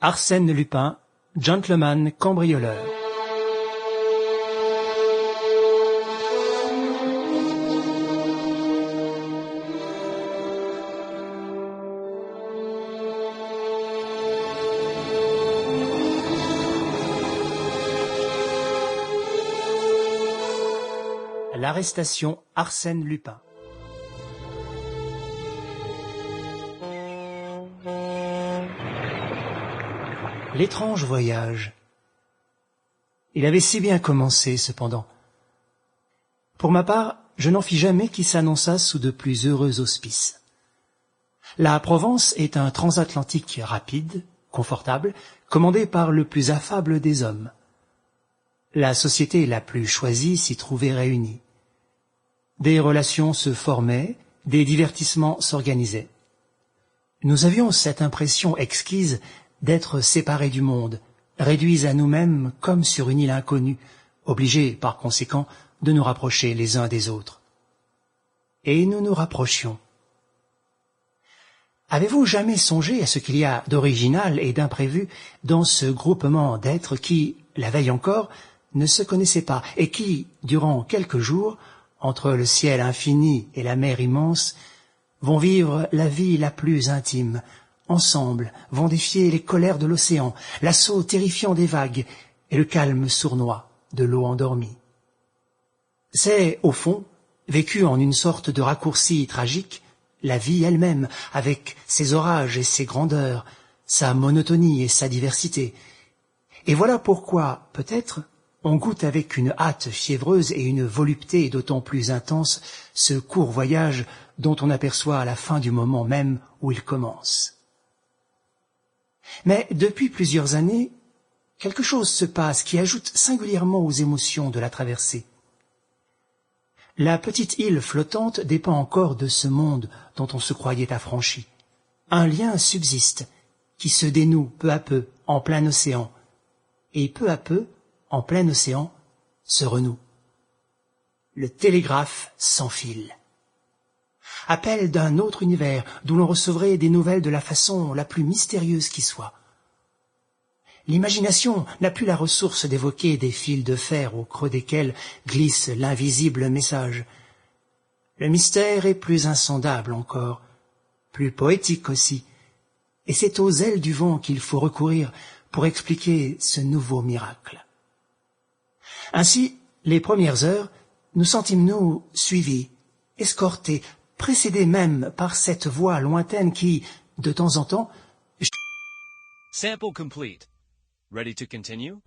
Arsène Lupin, gentleman cambrioleur. L'arrestation Arsène Lupin. L'étrange voyage. Il avait si bien commencé, cependant. Pour ma part, je n'en fis jamais qui s'annonça sous de plus heureux auspices. La Provence est un transatlantique rapide, confortable, commandé par le plus affable des hommes. La société la plus choisie s'y trouvait réunie. Des relations se formaient, des divertissements s'organisaient. Nous avions cette impression exquise d'être séparés du monde, réduits à nous-mêmes comme sur une île inconnue, obligés par conséquent de nous rapprocher les uns des autres. Et nous nous rapprochions. Avez-vous jamais songé à ce qu'il y a d'original et d'imprévu dans ce groupement d'êtres qui, la veille encore, ne se connaissaient pas et qui, durant quelques jours, entre le ciel infini et la mer immense, vont vivre la vie la plus intime, ensemble, vont défier les colères de l'océan, l'assaut terrifiant des vagues et le calme sournois de l'eau endormie. C'est, au fond, vécu en une sorte de raccourci tragique, la vie elle-même, avec ses orages et ses grandeurs, sa monotonie et sa diversité. Et voilà pourquoi, peut-être, on goûte avec une hâte fiévreuse et une volupté d'autant plus intense ce court voyage dont on aperçoit à la fin du moment même où il commence. Mais depuis plusieurs années, quelque chose se passe qui ajoute singulièrement aux émotions de la traversée. La petite île flottante dépend encore de ce monde dont on se croyait affranchi. Un lien subsiste, qui se dénoue peu à peu en plein océan, et peu à peu, en plein océan, se renoue. Le télégraphe sans fil. Appel d'un autre univers d'où l'on recevrait des nouvelles de la façon la plus mystérieuse qui soit. L'imagination n'a plus la ressource d'évoquer des fils de fer au creux desquels glisse l'invisible message. Le mystère est plus insondable encore, plus poétique aussi, et c'est aux ailes du vent qu'il faut recourir pour expliquer ce nouveau miracle. Ainsi, les premières heures, nous sentîmes-nous suivis, escortés, précédés même par cette voix lointaine qui, de temps en temps... Sample complete. Ready to continue?